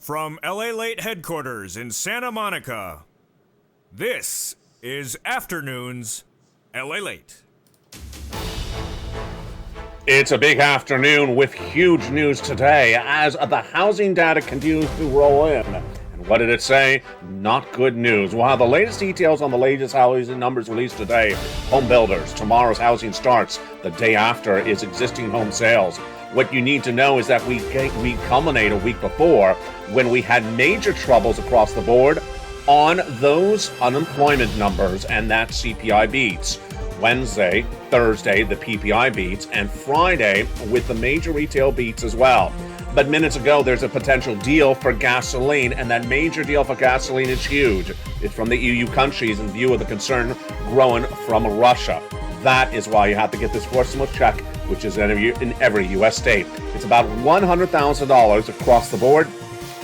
From LALATE headquarters in Santa Monica, this is Afternoons LALATE. It's a big afternoon with huge news today as the housing data continues to roll in. And what did it say? Not good news. We'll have the latest details on the latest housing numbers released today. Home builders, tomorrow's housing starts. The day after is existing home sales. What you need to know is that we culminate a week before when we had major troubles across the board on those unemployment numbers, and that CPI beats. Wednesday, Thursday, the PPI beats, and Friday with the major retail beats as well. But minutes ago, there's a potential deal for gasoline, and that major deal for gasoline is huge. It's from the EU countries in view of the concern growing from Russia. That is why you have to get this forced stimulus check, which is in every U.S. state. It's about $100,000 across the board.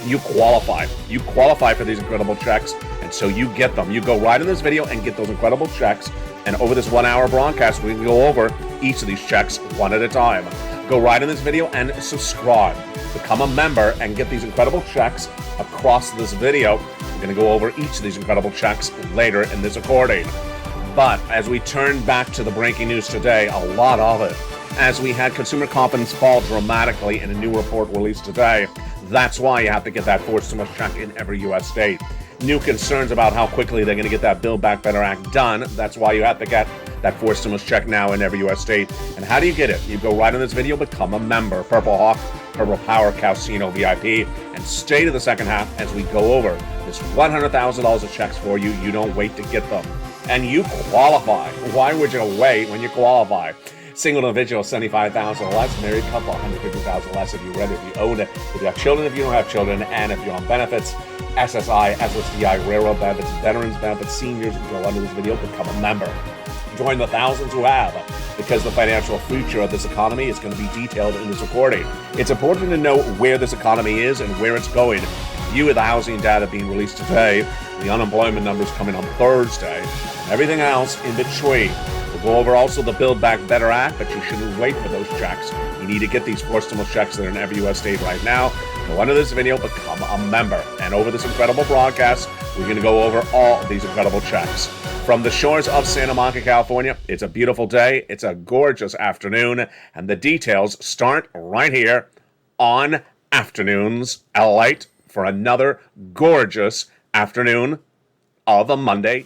You qualify. You qualify for these incredible checks, and so you get them. You go right in this video and get those incredible checks, and over this 1 hour broadcast, we can go over each of these checks one at a time. Go right in this video and subscribe. Become a member and get these incredible checks across this video. We're going to go over each of these incredible checks later in this recording. But as we turn back to the breaking news today, a lot of it, as we had consumer confidence fall dramatically in a new report released today. That's why you have to get that forced stimulus check in every U.S. state. New concerns about how quickly they're going to get that Build Back Better Act done. That's why you have to get that forced stimulus check now in every U.S. state. And how do you get it? You go right in this video, become a member. Purple Hawk, Purple Power, Casino VIP, and stay to the second half as we go over this $100,000 of checks for you. You don't wait to get them. And you qualify. Why would you wait when you qualify? Single individual, $75,000 less. Married couple, $150,000 less if you rent, if you own it. If you have children, if you don't have children, and if you're on benefits, SSI, SSDI, railroad benefits, veterans benefits, seniors, go under this video, become a member. Join the thousands who have, because the financial future of this economy is going to be detailed in this recording. It's important to know where this economy is and where it's going. In view of the housing data being released today, the unemployment numbers coming on Thursday, and everything else in between. We'll go over also the Build Back Better Act, but you shouldn't wait for those checks. You need to get these forced stimulus checks that are in every U.S. state right now. Go under this video, become a member. And over this incredible broadcast, we're going to go over all these incredible checks. From the shores of Santa Monica, California, it's a beautiful day. It's a gorgeous afternoon. And the details start right here on Afternoons LALATE for another gorgeous afternoon of a Monday.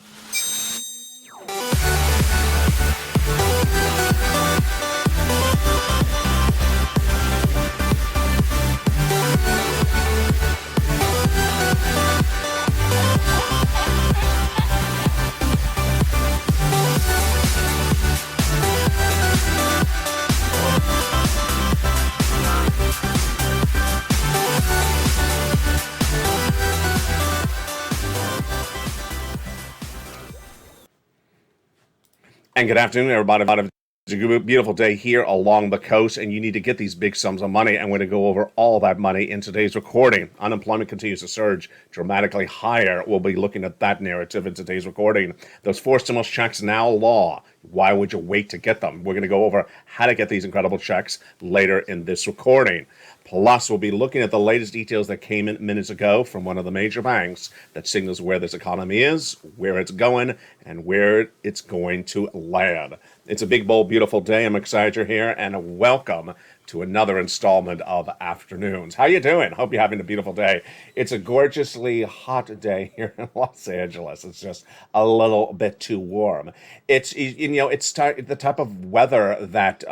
And good afternoon, everybody. It's a beautiful day here along the coast, and you need to get these big sums of money. I'm going to go over all that money in today's recording. Unemployment continues to surge dramatically higher. We'll be looking at that narrative in today's recording. Those forced stimulus checks now law. Why would you wait to get them? We're going to go over how to get these incredible checks later in this recording. Plus, we'll be looking at the latest details that came in minutes ago from one of the major banks that signals where this economy is, where it's going, and where it's going to land. It's a big, bold, beautiful day. I'm excited you're here, and welcome to another installment of Afternoons. How you doing? Hope you're having a beautiful day. It's a gorgeously hot day here in Los Angeles. It's just a little bit too warm. It's the type of weather that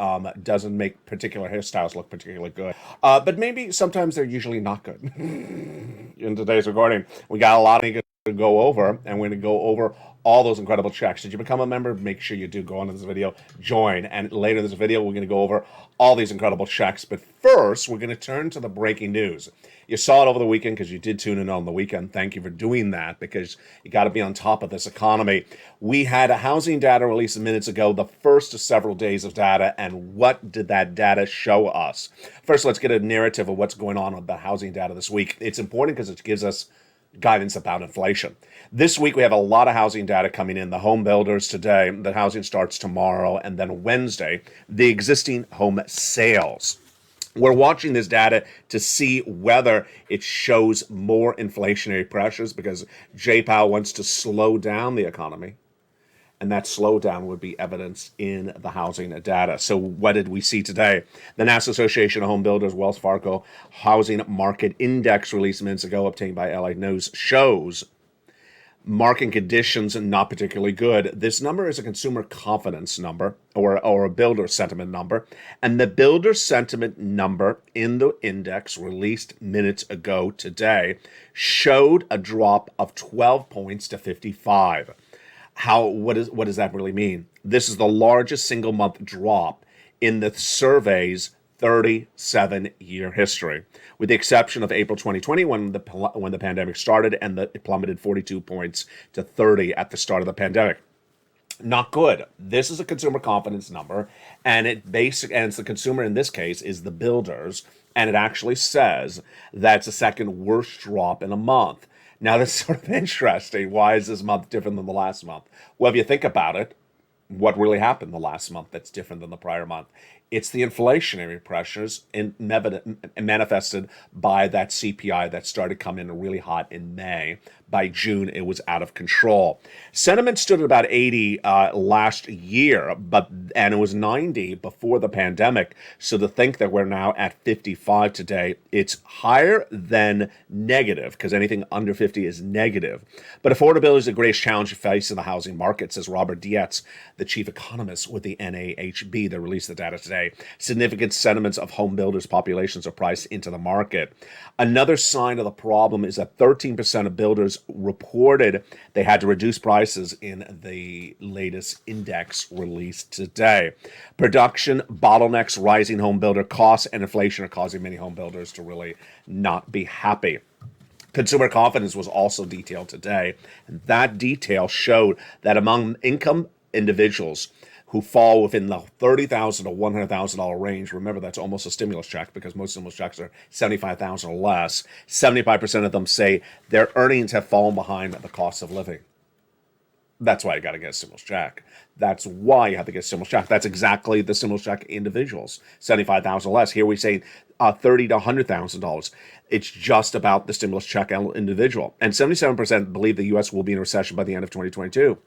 doesn't make particular hairstyles look particularly good. But maybe sometimes they're usually not good. In today's recording, we got a lot to go over, and we're going to go over all those incredible checks. Did you become a member? Make sure you do go on to this video, join, and later in this video, we're going to go over all these incredible checks. But first, we're going to turn to the breaking news. You saw it over the weekend because you did tune in on the weekend. Thank you for doing that, because you got to be on top of this economy. We had a housing data released minutes ago, the first of several days of data, and what did that data show us? First, let's get a narrative of what's going on with the housing data this week. It's important because it gives us guidance about inflation. This week, we have a lot of housing data coming in. The home builders today, the housing starts tomorrow, and then Wednesday, the existing home sales. We're watching this data to see whether it shows more inflationary pressures because Jay Powell wants to slow down the economy. And that slowdown would be evidenced in the housing data. So what did we see today? The National Association of Home Builders, Wells Fargo Housing Market Index released minutes ago, obtained by LA News, shows market conditions not particularly good. This number is a consumer confidence number or a builder sentiment number. And the builder sentiment number in the index released minutes ago today showed a drop of 12 points to 55. What does that really mean? This is the largest single month drop in the survey's 37-year history, with the exception of April 2020 when the pandemic started and it plummeted 42 points to 30 at the start of the pandemic. Not good. This is a consumer confidence number, and it's the consumer in this case is the builders, and it actually says that's the second worst drop in a month. Now, that's sort of interesting. Why is this month different than the last month? Well, if you think about it, what really happened the last month that's different than the prior month? It's the inflationary pressures manifested by that CPI that started coming in really hot in May. By June, it was out of control. Sentiment stood at about 80 last year, and it was 90 before the pandemic. So to think that we're now at 55 today, it's higher than negative, because anything under 50 is negative. But affordability is the greatest challenge facing the housing market, says Robert Dietz, the chief economist with the NAHB that released the data today. Significant sentiments of home builders' populations are priced into the market. Another sign of the problem is that 13% of builders reported they had to reduce prices in the latest index released today. Production bottlenecks, rising home builder costs, and inflation are causing many home builders to really not be happy. Consumer confidence was also detailed today. That detail showed that among income individuals who fall within the $30,000 to $100,000 range, remember that's almost a stimulus check because most stimulus checks are $75,000 or less, 75% of them say their earnings have fallen behind the cost of living. That's why you got to get a stimulus check. That's why you have to get a stimulus check. That's exactly the stimulus check individuals, $75,000 less. Here we say $30,000 to $100,000. It's just about the stimulus check individual. And 77% believe the U.S. will be in a recession by the end of 2022.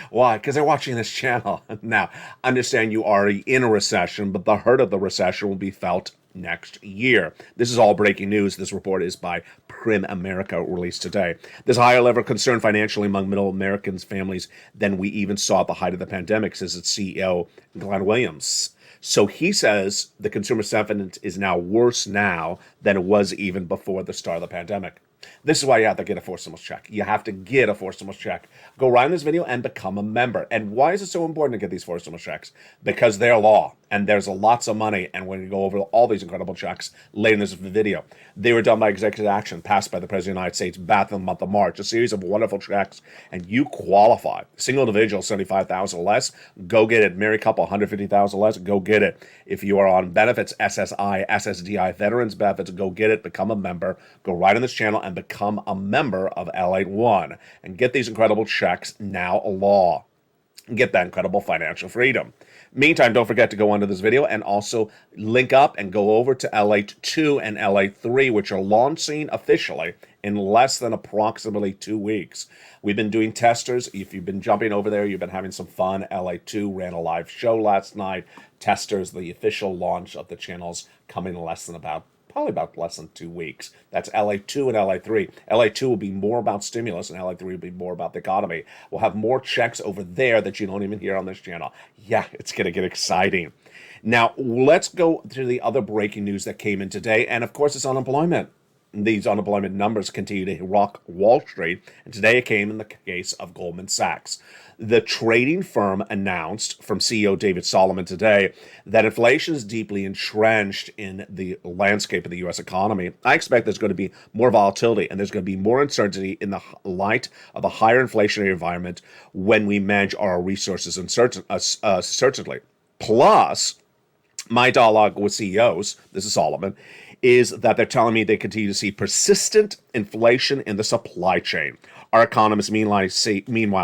Why? Because they're watching this channel. Now, understand you are in a recession, but the hurt of the recession will be felt next year. This is all breaking news. This report is by Prim America, released today. There's a higher level of concern financially among middle Americans' families than we even saw at the height of the pandemic, says its CEO, Glenn Williams. So he says the consumer sentiment is now worse now than it was even before the start of the pandemic. This is why you have to get a forced stimulus check. You have to get a forced stimulus check. Go right in this video and become a member. And why is it so important to get these forced stimulus checks? Because they're law, and there's lots of money. And we're going to go over all these incredible checks later in this video. They were done by executive action passed by the President of the United States back in the month of March. A series of wonderful checks, and you qualify. Single individual, $75,000 or less, go get it. Married couple, $150,000 or less, go get it. If you are on benefits, SSI, SSDI, veterans benefits, go get it. Become a member. Go right on this channel and become a member of LATE One and get these incredible checks now a law. Get that incredible financial freedom. Meantime, don't forget to go onto this video and also link up and go over to LATE 2 and LATE 3, which are launching officially in less than approximately 2 weeks. We've been doing testers. If you've been jumping over there, you've been having some fun. LATE 2 ran a live show last night. Testers, the official launch of the channels, coming probably about less than 2 weeks. That's LATE 2 and LATE 3. LATE 2 will be more about stimulus, and LATE 3 will be more about the economy. We'll have more checks over there that you don't even hear on this channel. Yeah, it's going to get exciting. Now, let's go to the other breaking news that came in today, and of course, it's unemployment. These unemployment numbers continue to rock Wall Street, and today it came in the case of Goldman Sachs. The trading firm announced from CEO David Solomon today that inflation is deeply entrenched in the landscape of the U.S. economy. I expect there's going to be more volatility and there's going to be more uncertainty in the light of a higher inflationary environment when we manage our resources certainly. Plus, my dialogue with CEOs, this is Solomon, is that they're telling me they continue to see persistent inflation in the supply chain. Our economists, meanwhile,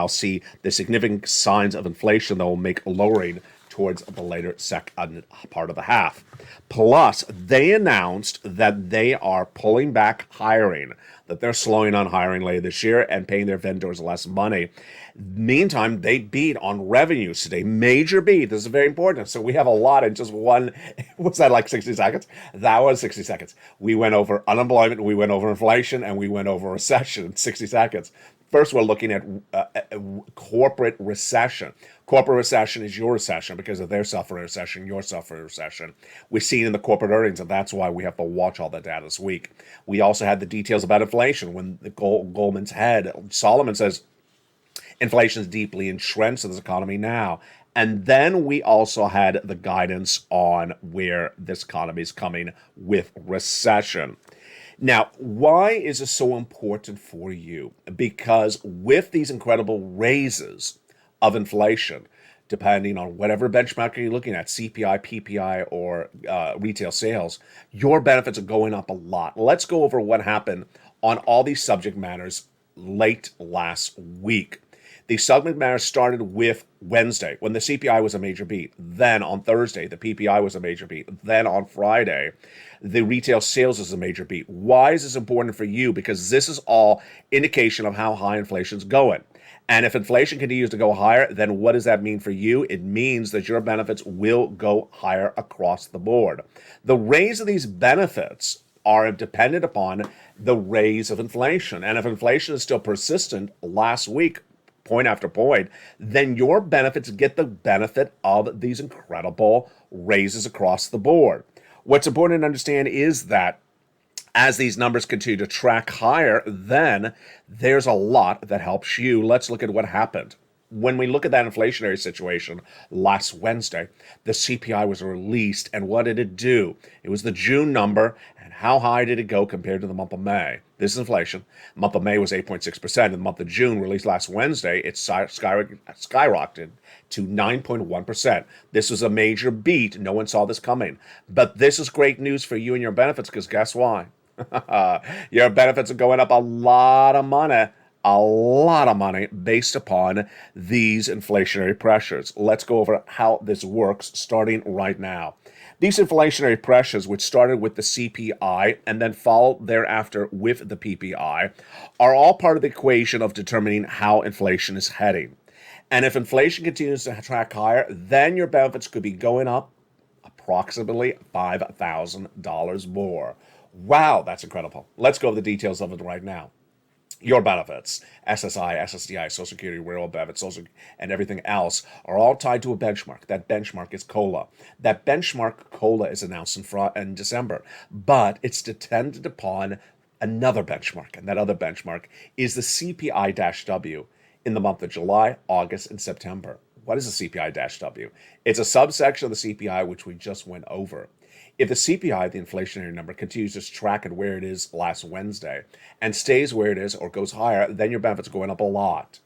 see the significant signs of inflation that will make lowering towards the later second part of the half. Plus, they announced that they are pulling back hiring, that they're slowing on hiring later this year and paying their vendors less money. Meantime, they beat on revenues today. Major beat. This is very important. So we have a lot in just one. Was that like 60 seconds? That was 60 seconds. We went over unemployment, we went over inflation, and we went over recession in 60 seconds. First, we're looking at corporate recession. Corporate recession is your recession because if they're suffering a recession, you're suffering a recession. We've seen in the corporate earnings, and that's why we have to watch all the data this week. We also had the details about inflation when the Goldman's head, Solomon, says inflation is deeply entrenched in this economy now. And then we also had the guidance on where this economy is coming with recession. Now, why is this so important for you? Because with these incredible raises of inflation, depending on whatever benchmark you're looking at, CPI, PPI, or retail sales, your benefits are going up a lot. Let's go over what happened on all these subject matters late last week. The subject matter started with Wednesday, when the CPI was a major beat. Then on Thursday, the PPI was a major beat. Then on Friday, the retail sales is a major beat. Why is this important for you? Because this is all indication of how high inflation is going. And if inflation continues to go higher, then what does that mean for you? It means that your benefits will go higher across the board. The raise of these benefits are dependent upon the raise of inflation. And if inflation is still persistent last week, point after point, then your benefits get the benefit of these incredible raises across the board. What's important to understand is that as these numbers continue to track higher, then there's a lot that helps you. Let's look at what happened. When we look at that inflationary situation last Wednesday, the CPI was released, and what did it do? It was the June number, and how high did it go compared to the month of May? This is inflation. The month of May was 8.6%. In the month of June, released last Wednesday, it skyrocketed to 9.1%. This was a major beat. No one saw this coming. But this is great news for you and your benefits, because guess why? Your benefits are going up a lot of money based upon these inflationary pressures. Let's go over how this works starting right now. These inflationary pressures, which started with the CPI and then followed thereafter with the PPI, are all part of the equation of determining how inflation is heading. And if inflation continues to track higher, then your benefits could be going up approximately $5,000 more. Wow, that's incredible. Let's go over the details of it right now. Your benefits, SSI, SSDI, Social Security, Railroad benefits, Social, and everything else are all tied to a benchmark. That benchmark is COLA. That benchmark COLA is announced in December, but it's dependent upon another benchmark, and that other benchmark is the CPI-W in the month of July, August, and September. What is the CPI-W? It's a subsection of the CPI which we just went over. If the CPI, the inflationary number, continues to track at where it is last Wednesday and stays where it is or goes higher, then your benefits are going up a lot.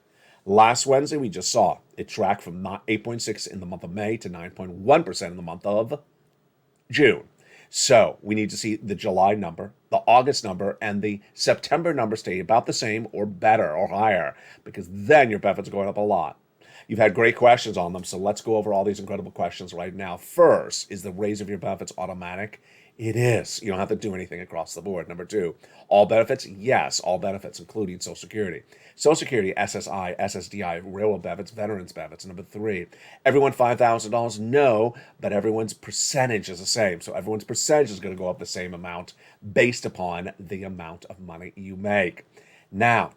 Last Wednesday, we just saw it track from 8.6 in the month of May to 9.1% in the month of June. So we need to see the July number, the August number, and the September number stay about the same or better or higher, because then your benefits are going up a lot. You've had great questions on them, so let's go over all these incredible questions right now. First, is the raise of your benefits automatic? It is. You don't have to do anything across the board. Number two, all benefits? Yes, all benefits, including Social Security. Social Security, SSI, SSDI, railroad benefits, veterans benefits. Number three, everyone $5,000? No, but everyone's percentage is the same. So everyone's percentage is going to go up the same amount based upon the amount of money you make. Now,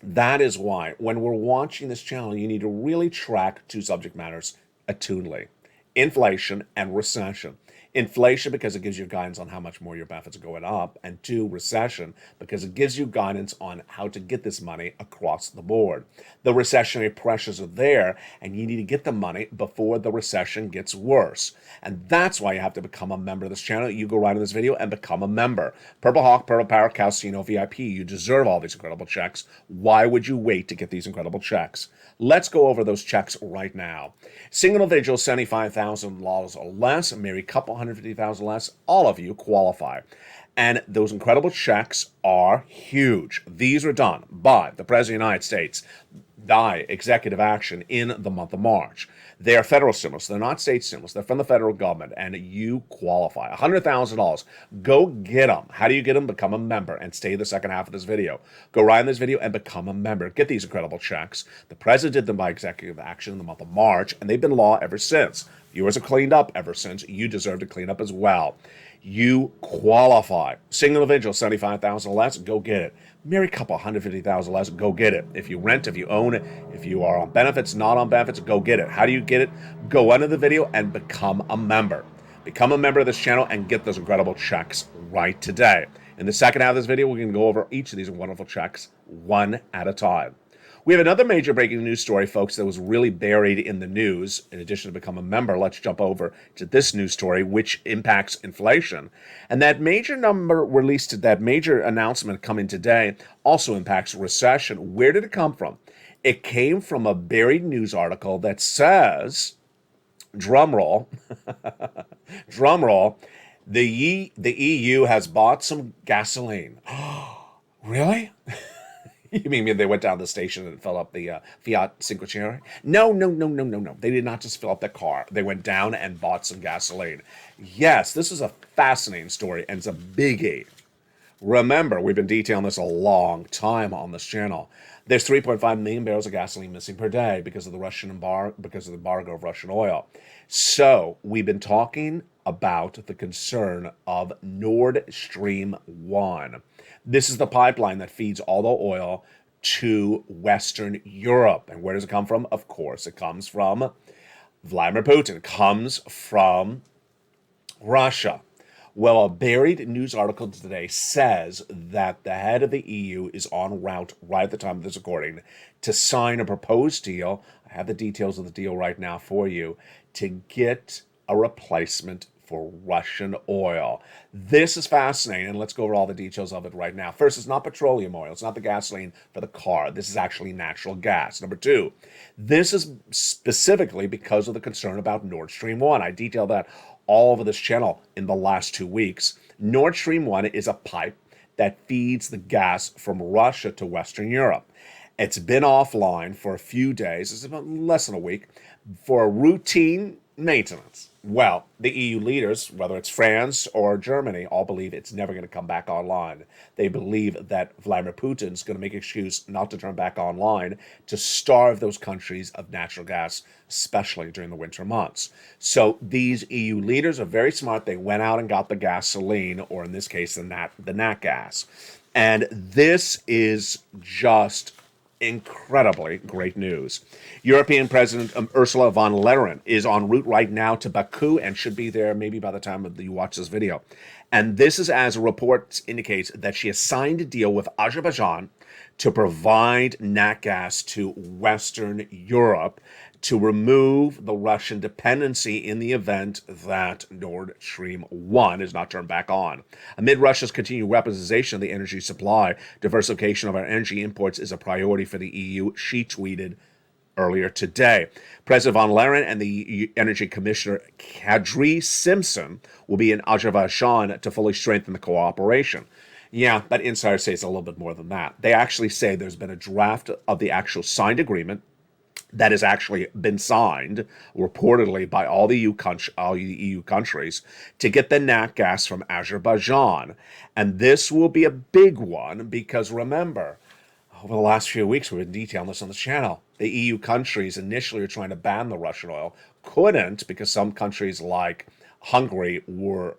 that is why when we're watching this channel, you need to really track two subject matters attunedly: inflation and recession. Inflation, because it gives you guidance on how much more your benefits are going up, and two, recession, because it gives you guidance on how to get this money across the board. The recessionary pressures are there, and you need to get the money before the recession gets worse. And that's why you have to become a member of this channel. You go right in this video and become a member. Purple Hawk, Purple Power, Casino VIP. You deserve all these incredible checks. Why would you wait to get these incredible checks? Let's go over those checks right now. Single individual, $75,000 or less. Married couple, $150,000 less. All of you qualify. And those incredible checks are huge. These are done by the President of the United States. die executive action in the month of March. They are federal stimulus. They're not state stimulus. They're from the federal government, and you qualify. $100,000. Go get them. How do you get them? Become a member and stay the second half of this video. Go right in this video and become a member. Get these incredible checks. The president did them by executive action in the month of March, and they've been law ever since. Viewers have cleaned up ever since. You deserve to clean up as well. You qualify. Single individual, $75,000 less, go get it. Married couple, $150,000 less, go get it. If you rent, if you own it, if you are on benefits, not on benefits, go get it. How do you get it? Go under the video and become a member. Become a member of this channel and get those incredible checks right today. In the second half of this video, we're going to go over each of these wonderful checks one at a time. We have another major breaking news story, folks, that was really buried in the news. In addition to become a member, let's jump over to this news story, which impacts inflation. And that major number released, that major announcement coming today, also impacts recession. Where did it come from? It came from a buried news article that says, drum roll, drum roll, the EU has bought some gasoline. Really? You mean they went down to the station and filled up the Fiat Cinquecento? No. They did not just fill up the car. They went down and bought some gasoline. Yes, this is a fascinating story, and it's a biggie. Remember, we've been detailing this a long time on this channel. There's 3.5 million barrels of gasoline missing per day because of the embargo of Russian oil. So we've been talking about the concern of Nord Stream 1. This is the pipeline that feeds all the oil to Western Europe. And where does it come from? Of course, it comes from Vladimir Putin. It comes from Russia. Well, a buried news article today says that the head of the EU is en route, right at the time of this recording, to sign a proposed deal. I have the details of the deal right now for you, to get a replacement for Russian oil. This is fascinating, and let's go over all the details of it right now. First, it's not petroleum oil. It's not the gasoline for the car. This is actually natural gas. Number two, this is specifically because of the concern about Nord Stream 1. I detailed that all over this channel in the last 2 weeks. Nord Stream 1 is a pipe that feeds the gas from Russia to Western Europe. It's been offline for a few days, it's about less than a week, for routine maintenance. Well, the EU leaders, whether it's France or Germany, all believe it's never going to come back online. They believe that Vladimir Putin's going to make an excuse not to turn back online to starve those countries of natural gas, especially during the winter months. So these EU leaders are very smart. They went out and got the gasoline, or in this case, the nat gas. And this is just incredibly great news. European President Ursula von der Leyen is en route right now to Baku and should be there maybe by the time you watch this video. And this is as reports indicates that she has signed a deal with Azerbaijan to provide nat gas to Western Europe to remove the Russian dependency in the event that Nord Stream 1 is not turned back on. Amid Russia's continued weaponization of the energy supply, diversification of our energy imports is a priority for the EU, she tweeted earlier today. President von der Leyen and the Energy Commissioner Kadri Simpson will be in Azerbaijan to fully strengthen the cooperation. Yeah, but insiders say it's a little bit more than that. They actually say there's been a draft of the actual signed agreement that has actually been signed, reportedly by all the EU countries, to get the nat gas from Azerbaijan. And this will be a big one because, remember, over the last few weeks, we've been detailing this on the channel. The EU countries initially were trying to ban the Russian oil, couldn't because some countries like Hungary were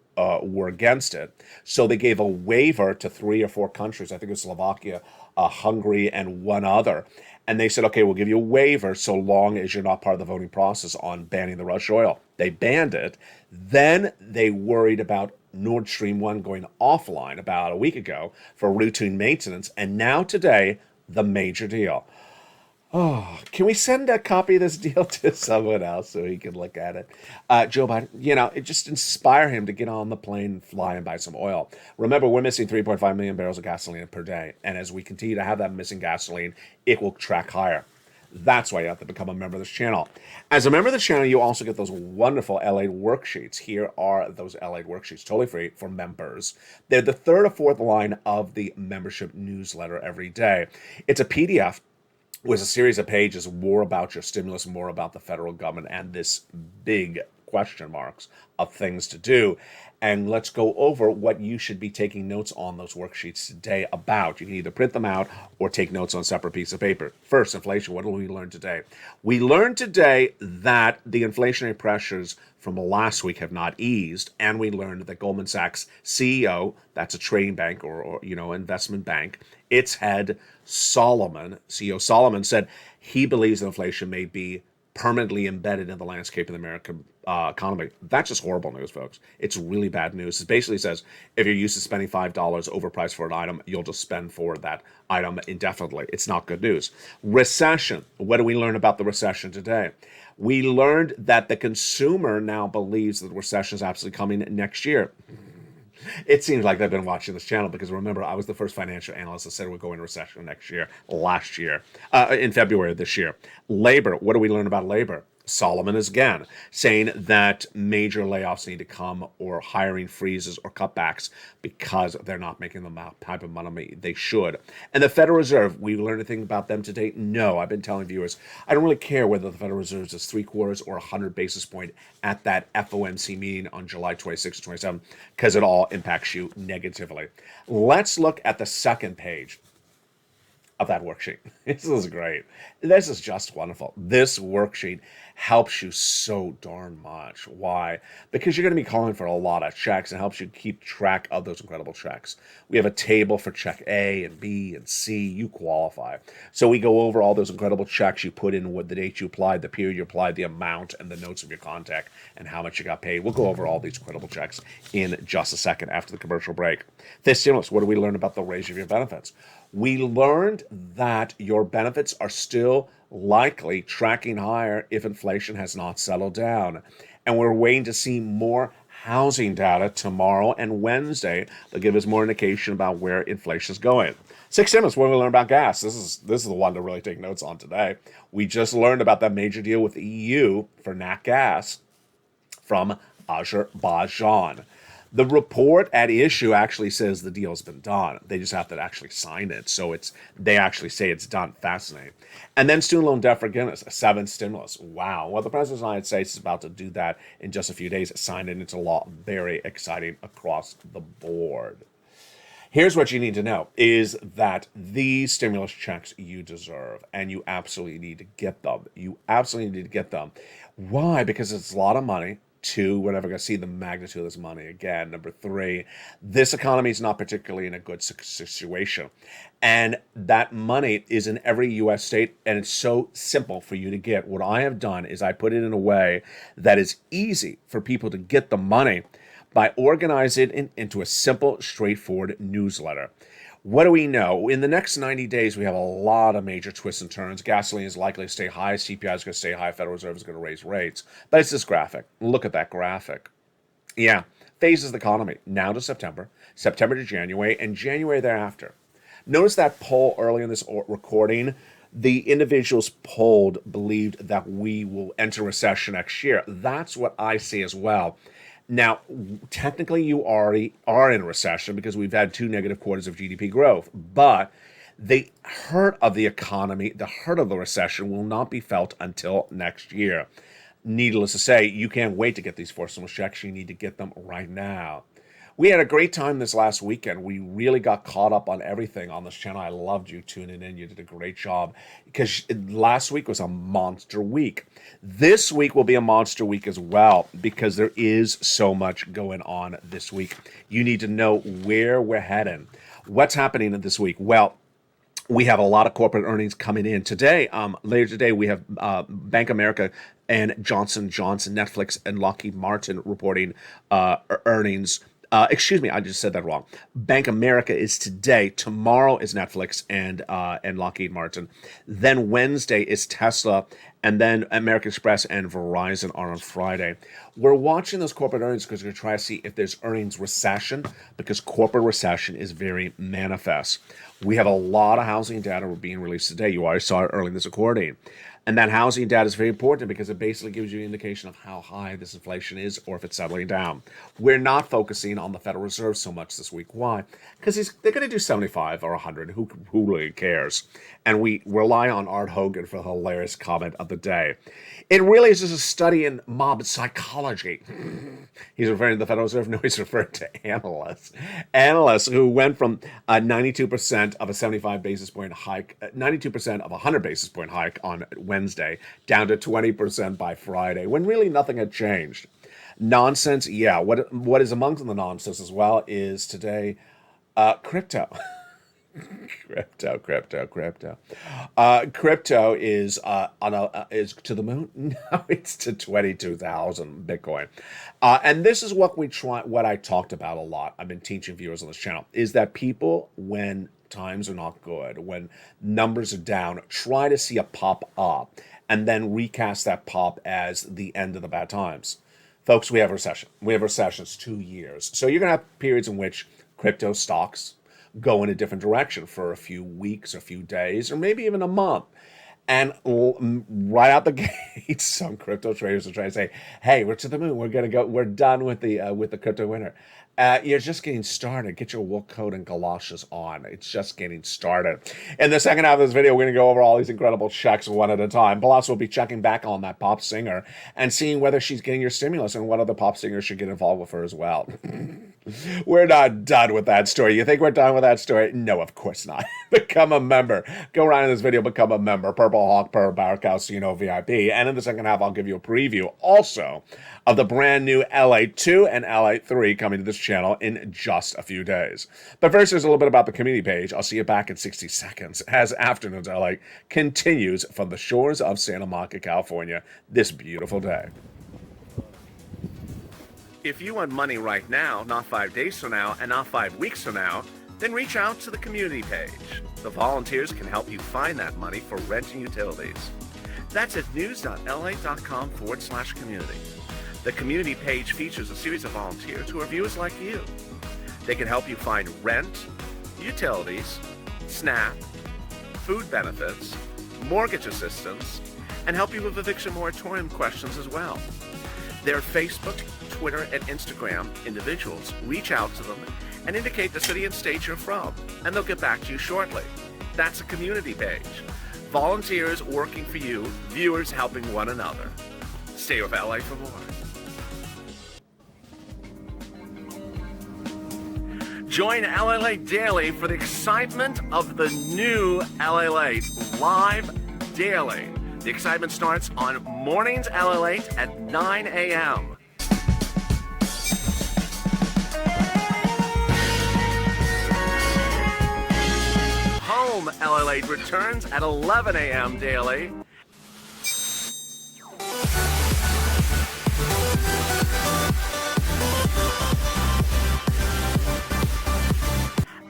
against it. So they gave a waiver to 3 or 4 countries. I think it was Slovakia, Hungary, and one other. And they said, okay, we'll give you a waiver so long as you're not part of the voting process on banning the Russian oil. They banned it. Then they worried about Nord Stream 1 going offline about a week ago for routine maintenance. And now today, the major deal. Oh, can we send a copy of this deal to someone else so he can look at it? Joe Biden, it just inspire him to get on the plane and fly and buy some oil. Remember, we're missing 3.5 million barrels of gasoline per day. And as we continue to have that missing gasoline, it will track higher. That's why you have to become a member of this channel. As a member of the channel, you also get those wonderful LATE worksheets. Here are those LATE worksheets, totally free for members. They're the third or fourth line of the membership newsletter every day. It's a PDF was a series of pages more about your stimulus, more about the federal government, and this big question marks of things to do. And let's go over what you should be taking notes on those worksheets today about. You can either print them out or take notes on a separate piece of paper. First, inflation. What did we learn today? We learned today that the inflationary pressures from last week have not eased, and we learned that Goldman Sachs CEO, that's a trading bank or investment bank, its head CEO Solomon said he believes inflation may be permanently embedded in the landscape of the American economy. That's just horrible news, folks. It's really bad news. It basically says if you're used to spending $5 overpriced for an item, you'll just spend for that item indefinitely. It's not good news. Recession. What do we learn about the recession today? We learned that the consumer now believes that the recession is absolutely coming next year. It seems like they've been watching this channel because remember, I was the first financial analyst that said we're going into recession last year, in February of this year. Labor, what do we learn about labor? Solomon is again saying that major layoffs need to come or hiring freezes or cutbacks because they're not making the type of money they should. And the Federal Reserve, we learned anything about them today? No, I've been telling viewers, I don't really care whether the Federal Reserve is 3/4 or 100 basis point at that FOMC meeting on July 26 or 27, because it all impacts you negatively. Let's look at the second page of that worksheet. This is great. This is just wonderful. This worksheet helps you so darn much. Why? Because you're going to be calling for a lot of checks and helps you keep track of those incredible checks. We have a table for check A and B and C. You qualify. So we go over all those incredible checks. You put in what the date you applied, the period you applied, the amount, and the notes of your contact and how much you got paid. We'll go over all these incredible checks in just a second after the commercial break. This stimulus, what do we learn about the raise of your benefits? We learned that your benefits are still likely tracking higher if inflation has not settled down. And we're waiting to see more housing data tomorrow and Wednesday that give us more indication about where inflation is going. 6 stimulus, what do we learn about gas? This is the one to really take notes on today. We just learned about that major deal with the EU for nat gas from Azerbaijan. The report at issue actually says the deal's been done. They just have to actually sign it. So they actually say it's done. Fascinating. And then student loan debt forgiveness, a 7th stimulus. Wow. Well, the President of the United States is about to do that in just a few days. Sign it into law. Very exciting across the board. Here's what you need to know is that these stimulus checks you deserve, and you absolutely need to get them. You absolutely need to get them. Why? Because it's a lot of money. 2, we're never going to see the magnitude of this money again. Number 3, this economy is not particularly in a good situation. And that money is in every U.S. state, and it's so simple for you to get. What I have done is I put it in a way that is easy for people to get the money by organizing it into a simple, straightforward newsletter. What do we know? In the next 90 days, we have a lot of major twists and turns. Gasoline is likely to stay high. CPI is going to stay high. Federal Reserve is going to raise rates. But it's this graphic. Look at that graphic. Yeah, phases the economy. Now to September, September to January, and January thereafter. Notice that poll early in this recording. The individuals polled believed that we will enter recession next year. That's what I see as well. Now, technically, you already are in a recession because we've had 2 negative quarters of GDP growth. But the hurt of the economy, the hurt of the recession will not be felt until next year. Needless to say, you can't wait to get these 4 stimulus checks. You need to get them right now. We had a great time this last weekend. We really got caught up on everything on this channel. I loved you tuning in. You did a great job because last week was a monster week. This week will be a monster week as well because there is so much going on this week. You need to know where we're heading. What's happening this week? Well, we have a lot of corporate earnings coming in today. Later today, we have Bank of America and Johnson & Johnson, Netflix, and Lockheed Martin reporting earnings. Excuse me, I just said that wrong. Bank America is today. Tomorrow is Netflix and Lockheed Martin. Then Wednesday is Tesla, and then American Express and Verizon are on Friday. We're watching those corporate earnings because we're going to try to see if there's earnings recession, because corporate recession is very manifest. We have a lot of housing data being released today. You already saw it early in this recording. And that housing data is very important because it basically gives you an indication of how high this inflation is or if it's settling down. We're not focusing on the Federal Reserve so much this week. Why? Because they're going to do 75 or 100. Who really cares? And we rely on Art Hogan for the hilarious comment of the day. It really is just a study in mob psychology. He's referring to the Federal Reserve? No, he's referring to analysts. Analysts who went from 92% of a 75 basis point hike, 92% of a 100 basis point hike on Wednesday, down to 20% by Friday, when really nothing had changed. Nonsense, yeah. What is amongst the nonsense as well is today crypto. Crypto. Crypto is is to the moon. No, it's to 22,000 Bitcoin. And this is what I talked about a lot. I've been teaching viewers on this channel is that people, when times are not good, when numbers are down, try to see a pop up and then recast that pop as the end of the bad times. Folks, we have recession. We have recessions 2 years. So you're going to have periods in which crypto stocks go in a different direction for a few weeks, a few days, or maybe even a month. And right out the gate, some crypto traders are trying to say, "Hey, we're to the moon. We're gonna go. We're done with the crypto winter." You're just getting started. Get your wool coat and galoshes on. It's just getting started. In the second half of this video, we're going to go over all these incredible checks one at a time. Plus, we'll be checking back on that pop singer and seeing whether she's getting your stimulus and what other pop singers should get involved with her as well. We're not done with that story. You think we're done with that story? No, of course not. Become a member. Go around in this video, become a member. Purple Hawk, Purple Power, Calcino VIP. And in the second half, I'll give you a preview also of the brand new LA2 and LA3 coming to this channel in just a few days. But first, there's a little bit about the community page. I'll see you back in 60 seconds as Afternoons LA continues from the shores of Santa Monica, California, this beautiful day. If you want money right now, not 5 days from now, and not 5 weeks from now, then reach out to the community page. The volunteers can help you find that money for rent and utilities. That's at news.la.com/community. The community page features a series of volunteers who are viewers like you. They can help you find rent, utilities, SNAP, food benefits, mortgage assistance, and help you with eviction moratorium questions as well. Their Facebook, Twitter, and Instagram individuals reach out to them and indicate the city and state you're from, and they'll get back to you shortly. That's a community page. Volunteers working for you, viewers helping one another. Stay with LA for more. Join LALATE Daily for the excitement of the new LALATE live daily. The excitement starts on mornings LALATE at 9 a.m. Home LALATE returns at 11 a.m. daily.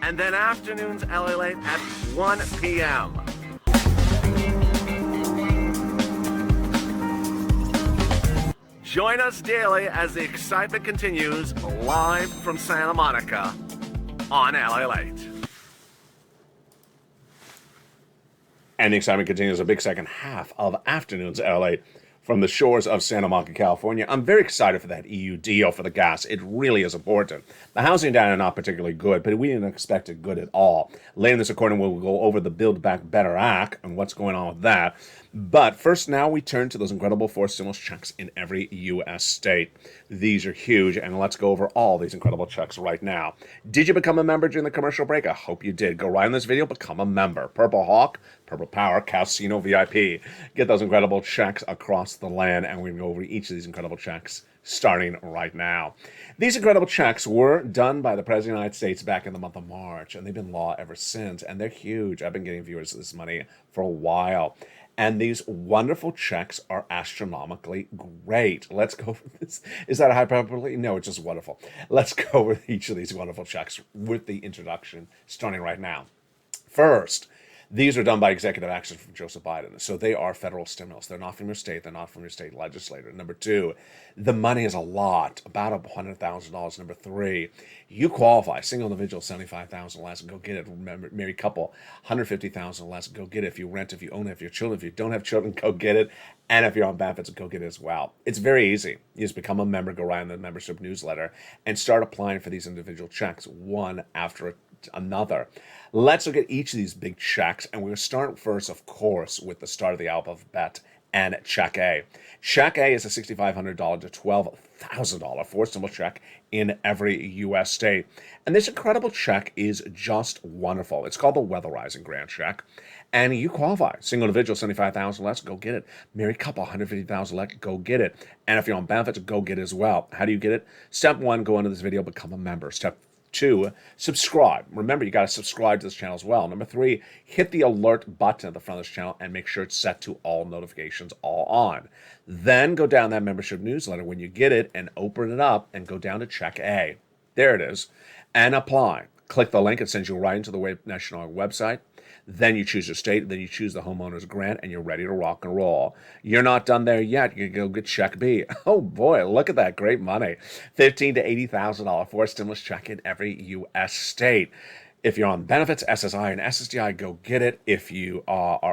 And then Afternoons LALATE at 1 p.m. Join us daily as the excitement continues live from Santa Monica on LALATE. And the excitement continues a big second half of Afternoons LALATE from the shores of Santa Monica, California. I'm very excited for that EU deal for the gas. It really is important. The housing data not particularly good, but we didn't expect it good at all. Later in this recording, we'll go over the Build Back Better Act and what's going on with that. But first, now we turn to those incredible forced stimulus checks in every U.S. state. These are huge, and let's go over all these incredible checks right now. Did you become a member during the commercial break? I hope you did. Go right in this video, become a member. Purple Hawk, Purple Power, Calcino VIP. Get those incredible checks across the land, and we're going to go over each of these incredible checks starting right now. These incredible checks were done by the President of the United States back in the month of March, and they've been law ever since, and they're huge. I've been getting viewers of this money for a while. And these wonderful checks are astronomically great. Let's go for this. Is that a hyperbole? No, it's just wonderful. Let's go with each of these wonderful checks with the introduction starting right now. First, These are done by executive action from Joseph Biden. So they are federal stimulus. They're not from your state. They're not from your state legislator. Number two, the money is a lot, about $100,000. Number three, you qualify. Single individual, $75,000 less, go get it. Remember, married couple, $150,000 less, go get it. If you rent, if you own it, if you're children, if you don't have children, go get it. And if you're on benefits, go get it as well. It's very easy. You just become a member, go right on the membership newsletter, and start applying for these individual checks, one after another. Let's look at each of these big checks, and we're going to start first, of course, with the start of the alphabet and Check A. Check A is a $6,500 to $12,000 forcible check in every U.S. state. And this incredible check is just wonderful. It's called the Weatherizing Grant Check. And you qualify. Single individual, $75,000 less, go get it. Married couple, $150,000 less, go get it. And if you're on benefits, go get it as well. How do you get it? Step one, go into this video, become a member. Step two, subscribe. Remember, you got to subscribe to this channel as well. Number three, hit the alert button at the front of this channel and make sure it's set to all notifications, all on. Then go down that membership newsletter when you get it and open it up and go down to Check A. There it is. And apply. Click the link. It sends you right into the national website. Then you choose your state, then you choose the homeowner's grant, and you're ready to rock and roll. You're not done there yet. You go get Check B. Oh boy, look at that great money. $15,000 to $80,000 for a stimulus check in every U.S. state. If you're on benefits, SSI and SSDI, go get it. If you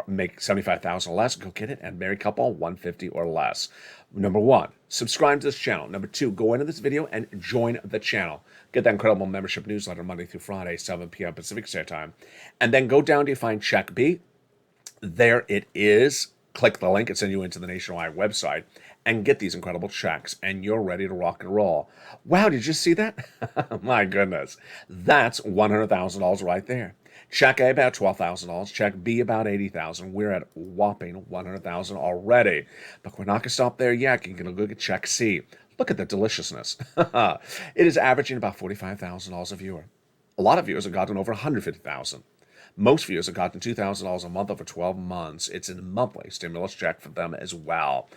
make $75,000 less, go get it. And married couple, $150,000 or less. Number one, subscribe to this channel. Number two, go into this video and join the channel. Get that incredible membership newsletter Monday through Friday, 7 p.m. Pacific Standard Time. And then go down to find Check B. There it is. Click the link and send you into the nationwide website and get these incredible checks, and you're ready to rock and roll. Wow, did you see that? My goodness. That's $100,000 right there. Check A about $12,000. Check B about $80,000. We're at whopping $100,000 already. But we're not going to stop there yet. You're going to go get Check C. Look at the deliciousness. It is averaging about $45,000 a viewer. A lot of viewers have gotten over $150,000. Most viewers have gotten $2,000 a month over 12 months. It's a monthly stimulus check for them as well.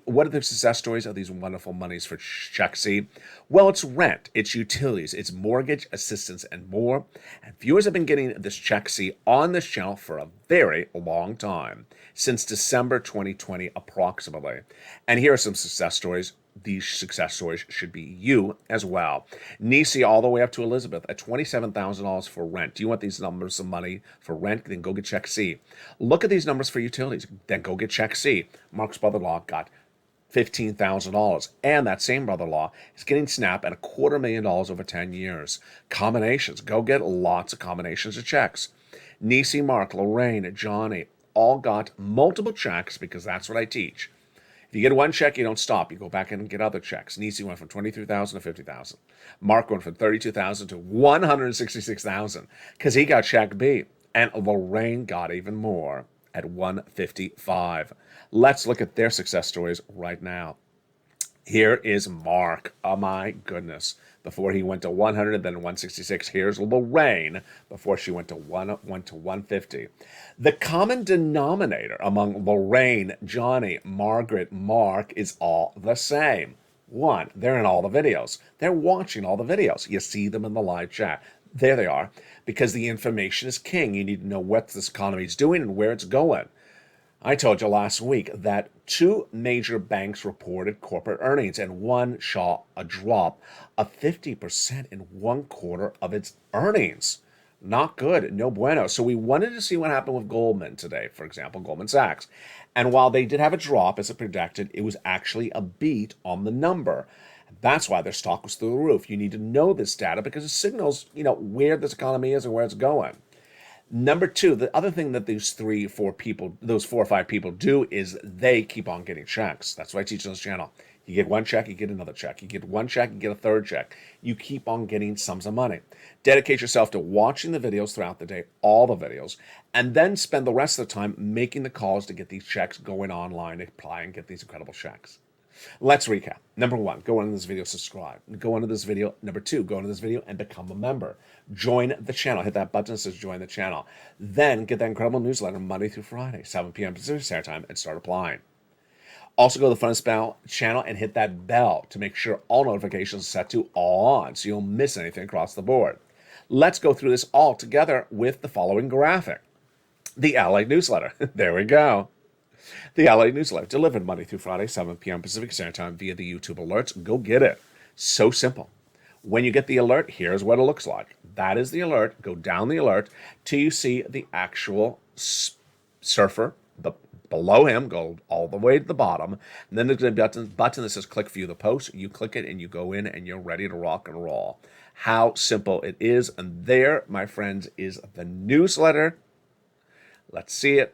What are the success stories of these wonderful monies for Check C? Well, it's rent, it's utilities, it's mortgage assistance, and more. And viewers have been getting this Check C on this channel for a very long time, since December 2020 approximately. And here are some success stories. These success stories should be you as well. Nisi all the way up to Elizabeth at $27,000 for rent. Do you want these numbers of money for rent? Then go get Check C. Look at these numbers for utilities. Then go get Check C. Mark's brother-in-law got $15,000. And that same brother-in-law is getting SNAP at $250,000 over 10 years. Combinations. Go get lots of combinations of checks. Nisi, Mark, Lorraine, Johnny all got multiple checks because that's what I teach. If you get one check, you don't stop. You go back in and get other checks. Nisi went from $23,000 to $50,000. Mark went from $32,000 to $166,000 because he got Check B. And Lorraine got even more at $155,000. Let's look at their success stories right now. Here is Mark. Oh my goodness. Before he went to 100, then 166. Here's Lorraine before she went to 150. The common denominator among Lorraine, Johnny, Margaret, Mark is all the same. One, they're in all the videos. They're watching all the videos. You see them in the live chat. There they are. Because the information is king. You need to know what this economy is doing and where it's going. I told you last week that two major banks reported corporate earnings, and one saw a drop of 50% in 1/4 of its earnings. Not good, no bueno. So we wanted to see what happened with Goldman today, for example, Goldman Sachs. And while they did have a drop, as it projected, it was actually a beat on the number. That's why their stock was through the roof. You need to know this data because it signals, where this economy is and where it's going. Number two, the other thing that those 4 or 5 people do is they keep on getting checks. That's what I teach on this channel. You get one check, you get another check. You get one check, you get a third check. You keep on getting sums of money. Dedicate yourself to watching the videos throughout the day, all the videos, and then spend the rest of the time making the calls to get these checks, going online, apply, and get these incredible checks. Let's recap. Number one, go into this video, subscribe. Go into this video. Number two, go into this video and become a member. Join the channel. Hit that button that says join the channel. Then get that incredible newsletter Monday through Friday, 7 p.m. Pacific Standard Time, and start applying. Also go to the front of the channel and hit that bell to make sure all notifications are set to all on so you don't miss anything across the board. Let's go through this all together with the following graphic. The LA newsletter. There we go. The LA newsletter, delivered Monday through Friday, 7 p.m. Pacific Standard Time via the YouTube alerts. Go get it. So simple. When you get the alert, here's what it looks like. That is the alert. Go down the alert till you see the actual surfer. Below him, go all the way to the bottom. And then there's a button that says click view the post. You click it and you go in and you're ready to rock and roll. How simple it is. And there, my friends, is the newsletter. Let's see it.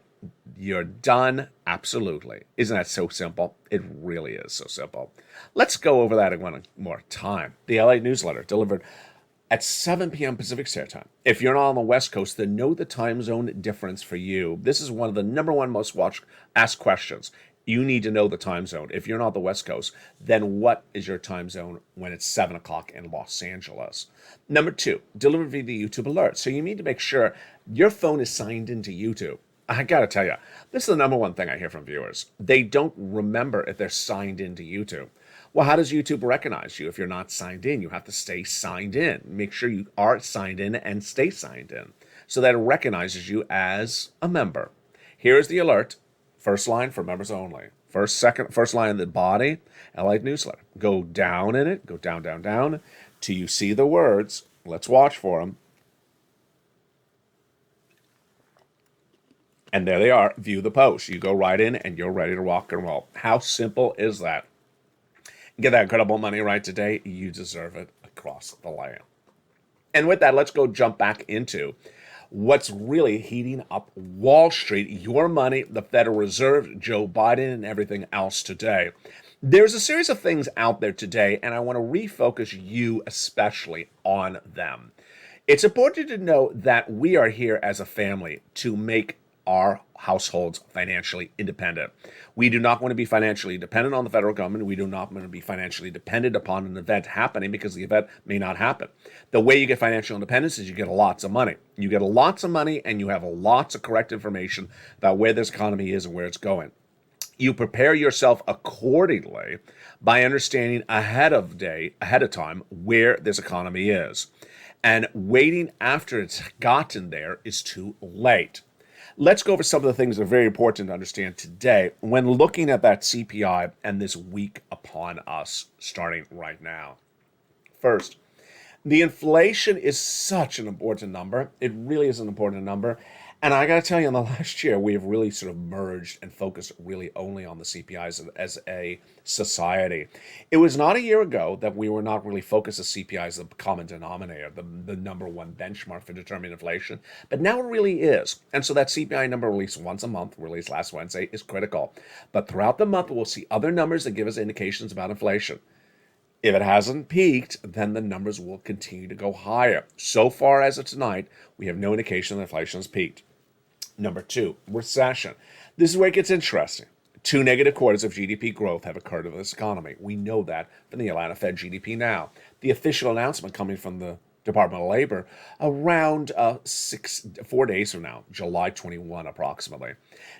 You're done. Absolutely. Isn't that so simple? It really is so simple. Let's go over that one more time. The LA newsletter delivered at 7 p.m. Pacific Standard Time. If you're not on the West Coast, then know the time zone difference for you. This is one of the number one most asked questions. You need to know the time zone. If you're not the West Coast, then what is your time zone when it's 7 o'clock in Los Angeles? Number 2, delivered via the YouTube alert. So you need to make sure your phone is signed into YouTube. I gotta tell you, this is the number one thing I hear from viewers. They don't remember if they're signed into YouTube. Well, how does YouTube recognize you if you're not signed in? You have to stay signed in. Make sure you are signed in and stay signed in so that it recognizes you as a member. Here's the alert. First line for members only. First line in the body, LA newsletter. Go down in it, go down, down, down, till you see the words. Let's watch for them. And there they are. View the post. You go right in and you're ready to rock and roll. How simple is that? Get that incredible money right today. You deserve it across the land. And with that, let's go jump back into what's really heating up Wall Street, your money, the Federal Reserve, Joe Biden, and everything else today. There's a series of things out there today, and I want to refocus you especially on them. It's important to know that we are here as a family to make our households financially independent. We do not want to be financially dependent on the federal government. We do not want to be financially dependent upon an event happening because the event may not happen. The way you get financial independence is you get lots of money. You get lots of money and you have lots of correct information about where this economy is and where it's going. You prepare yourself accordingly by understanding ahead of time where this economy is. And waiting after it's gotten there is too late. Let's go over some of the things that are very important to understand today when looking at that CPI and this week upon us starting right now. First, the inflation is such an important number. It really is an important number. And I got to tell you, in the last year, we have really sort of merged and focused really only on the CPIs as a society. It was not a year ago that we were not really focused on CPI as the common denominator, the number one benchmark for determining inflation. But now it really is. And so that CPI number released once a month, released last Wednesday, is critical. But throughout the month, we'll see other numbers that give us indications about inflation. If it hasn't peaked, then the numbers will continue to go higher. So far as of tonight, we have no indication that inflation has peaked. Number 2, recession. This is where it gets interesting. 2 negative quarters of GDP growth have occurred in this economy. We know that from the Atlanta Fed GDP Now. The official announcement coming from the Department of Labor around 4 days from now, July 21 approximately.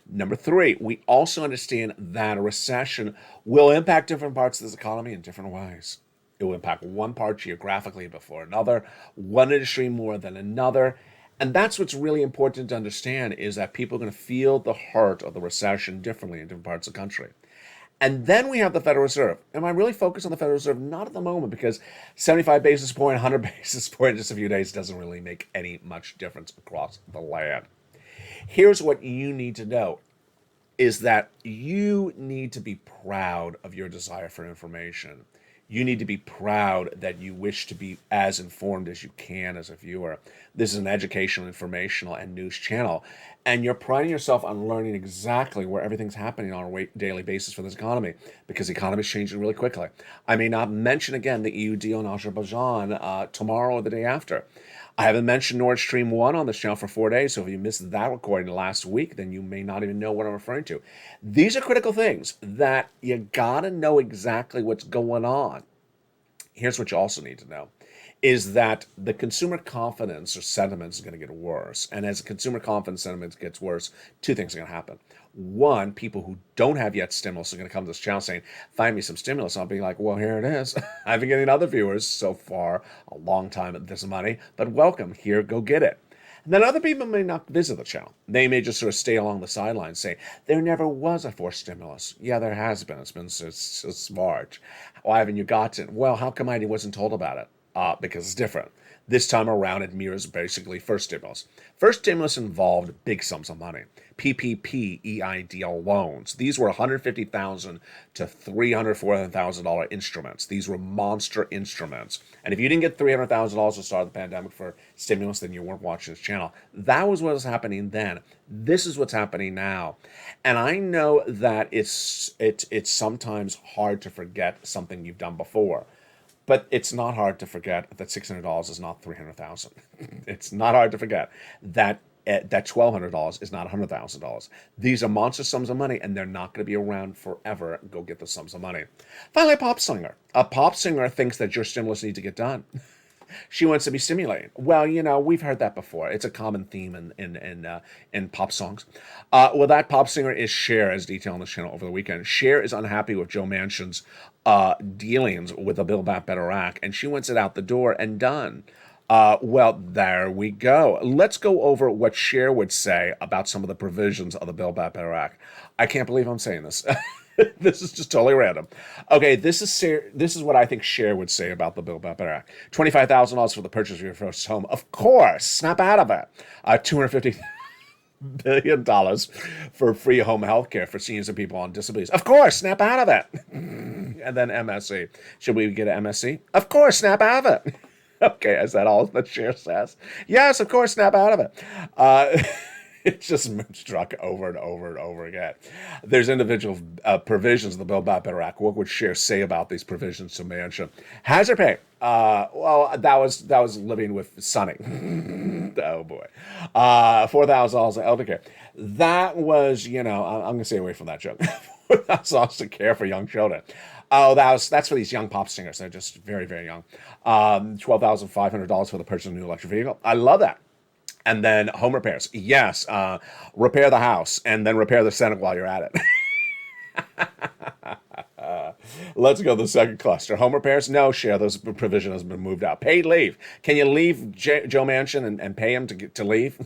Number 3, we also understand that a recession will impact different parts of this economy in different ways. It will impact one part geographically before another, one industry more than another. And that's what's really important to understand is that people are going to feel the hurt of the recession differently in different parts of the country. And then we have the Federal Reserve. Am I really focused on the Federal Reserve? Not at the moment, because 75 basis point, 100 basis point in just a few days doesn't really make any much difference across the land. Here's what you need to know is that you need to be proud of your desire for information. You need to be proud that you wish to be as informed as you can as a viewer. This is an educational, informational, and news channel. And you're priding yourself on learning exactly where everything's happening on a daily basis for this economy, because the economy is changing really quickly. I may not mention again the EU deal in Azerbaijan tomorrow or the day after. I haven't mentioned Nord Stream 1 on this channel for 4 days, so if you missed that recording last week, then you may not even know what I'm referring to. These are critical things that you gotta know exactly what's going on. Here's what you also need to know, is that the consumer confidence or sentiment is going to get worse. And as the consumer confidence sentiment gets worse, 2 things are going to happen. 1, people who don't have yet stimulus are going to come to this channel saying, find me some stimulus. I'll be like, well, here it is. I've been getting other viewers so far a long time at this money, but welcome. Here, go get it. Then other people may not visit the channel. They may just sort of stay along the sidelines, say, there never was a forced stimulus. Yeah, there has been. It's been since March. Why haven't you gotten? Well, how come I wasn't told about it? Because it's different. This time around, it mirrors basically first stimulus. First stimulus involved big sums of money. PPP EIDL loans. These were $150,000 to $304,000 instruments. These were monster instruments. And if you didn't get $300,000 to start the pandemic for stimulus, then you weren't watching this channel. That was what was happening then. This is what's happening now. And I know that it's sometimes hard to forget something you've done before. But it's not hard to forget that $600 is not $300,000. It's not hard to forget that $1,200 is not $100,000. These are monster sums of money, and they're not going to be around forever. Go get the sums of money. Finally, a pop singer. A pop singer thinks that your stimulus needs to get done. She wants to be stimulated. Well, we've heard that before. It's a common theme in pop songs. Well, that pop singer is Cher, as detailed on the channel over the weekend. Cher is unhappy with Joe Manchin's dealings with the Build Back Better Act, and she wants it out the door and done. Well, there we go. Let's go over what Cher would say about some of the provisions of the Build Back Better Act. I can't believe I'm saying this. This is just totally random. Okay, this is what I think Cher would say about the Build Back Better Act. $25,000 for the purchase of your first home. Of course, snap out of it. $250 billion for free home health care for seniors and people on disabilities. Of course, snap out of it. And then MSC. Should we get an MSC? Of course, snap out of it. Okay, is that all that Cher says? Yes, of course, snap out of it. It's just struck over and over and over again. There's individual provisions of the Build Back Better Act. What would Cher say about these provisions to Manchin? Hazard pay. Well, that was living with Sonny. Oh boy. $4,000 elder care. That was, I'm gonna stay away from that joke. $4,000 to care for young children. Oh, that's for these young pop singers. They're just very, very young. $12,500 for the purchase of a new electric vehicle. I love that. And then home repairs. Yes, repair the house and then repair the Senate while you're at it. Let's go to the second cluster. Home repairs? No, Cher, those provision has been moved out. Paid leave. Can you leave Joe Manchin and pay him to leave?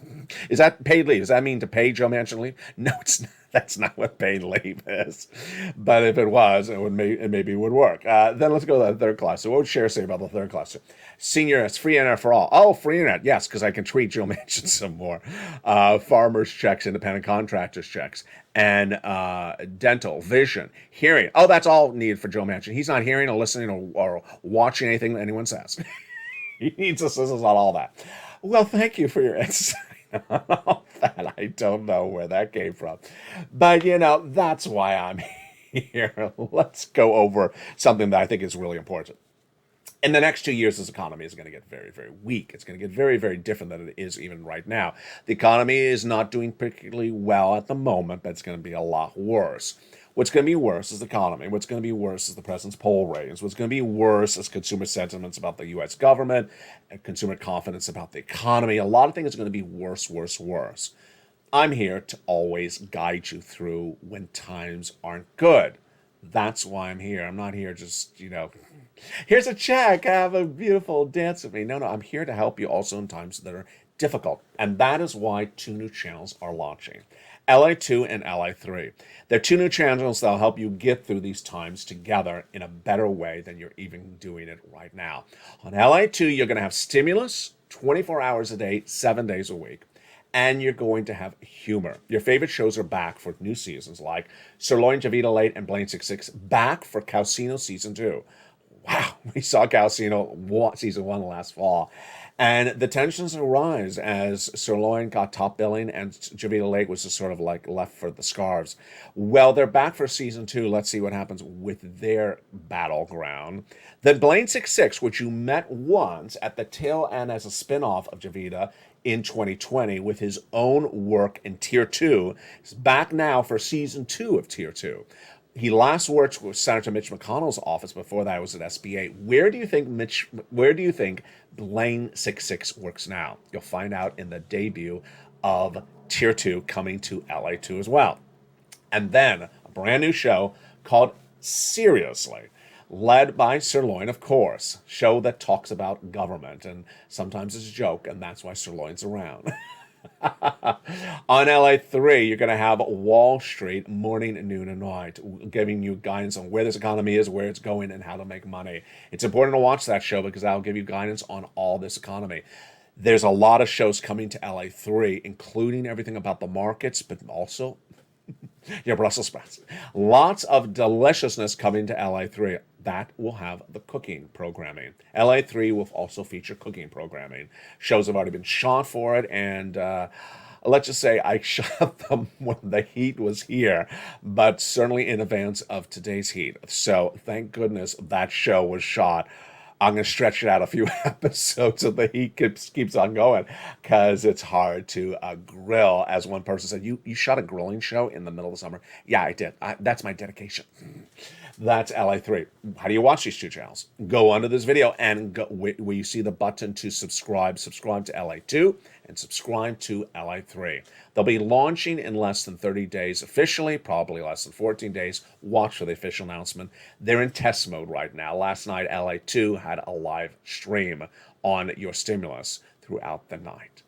Is that paid leave? Does that mean to pay Joe Manchin to leave? No, it's not. That's not what paid leave is. But if it was, it maybe would work. Then let's go to the third cluster. What would Cher say about the third cluster? Senior, it's free internet for all. Oh, free internet. Yes, because I can tweet Joe Manchin some more. Farmers checks, independent contractors checks, and dental, vision, hearing. Oh, that's all needed for Joe Manchin. He's not hearing or listening or watching anything that anyone says. He needs assistance on all that. Well, thank you for your insight on all that. I don't know where that came from. But, that's why I'm here. Let's go over something that I think is really important. In the next 2 years, this economy is going to get very, very weak. It's going to get very, very different than it is even right now. The economy is not doing particularly well at the moment, but it's going to be a lot worse. What's going to be worse is the economy. What's going to be worse is the president's poll ratings. What's going to be worse is consumer sentiments about the U.S. government and consumer confidence about the economy. A lot of things are going to be worse, worse, worse. I'm here to always guide you through when times aren't good. That's why I'm here. I'm not here just, here's a check, have a beautiful dance with me. No, I'm here to help you also in times that are difficult. And that is why 2 new channels are launching. LA2 and LA3. They're 2 new channels that'll help you get through these times together in a better way than you're even doing it right now. On LA2, you're going to have stimulus 24 hours a day, 7 days a week. And you're going to have humor. Your favorite shows are back for new seasons, like Sirloin, Javita Late, and Blaine 66, back for Calcino Season 2. Wow, we saw Calcino Season 1 last fall. And the tensions arise as Sirloin got top billing and Javita Lake was just sort of like left for the scarves. Well, they're back for Season 2. Let's see what happens with their battleground. Then Blaine 66, which you met once at the tail end as a spin-off of Javita, in 2020 with his own work in Tier 2. He's back now for Season 2 of Tier 2. He last worked with Senator Mitch McConnell's office. Before that, was at SBA. Where do you think Blaine 66 works now? You'll find out in the debut of Tier 2 coming to LA2 as well. And then a brand new show called Seriously. led by Sirloin, of course. Show that talks about government, and sometimes it's a joke, and that's why Sirloin's around. On LA3, you're going to have Wall Street morning, noon, and night, giving you guidance on where this economy is, where it's going, and how to make money. It's important to watch that show because that'll give you guidance on all this economy. There's a lot of shows coming to LA3, including everything about the markets, but also your Brussels sprouts. Lots of deliciousness coming to LA3. That will have the cooking programming. LA3 will also feature cooking programming. Shows have already been shot for it, and let's just say I shot them when the heat was here, but certainly in advance of today's heat. So thank goodness that show was shot. I'm going to stretch it out a few episodes so the heat keeps on going because it's hard to grill. As one person said, you shot a grilling show in the middle of the summer? Yeah, I did. That's my dedication. That's LA3. How do you watch these two channels? Go under this video and go where you see the button to subscribe. Subscribe to LA2 and subscribe to LA3. They'll be launching in less than 30 days officially, probably less than 14 days. Watch for the official announcement. They're in test mode right now. Last night, LA2 had a live stream on your stimulus throughout the night.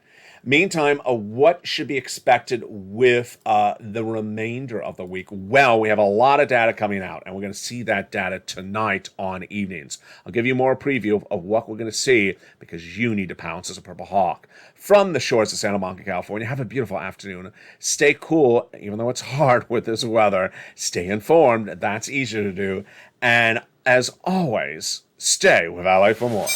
Meantime, what should be expected with the remainder of the week? Well, we have a lot of data coming out, and we're going to see that data tonight on evenings. I'll give you more preview of what we're going to see because you need to pounce as a purple hawk. From the shores of Santa Monica, California, have a beautiful afternoon. Stay cool, even though it's hard with this weather. Stay informed. That's easier to do. And as always, stay with LA for more.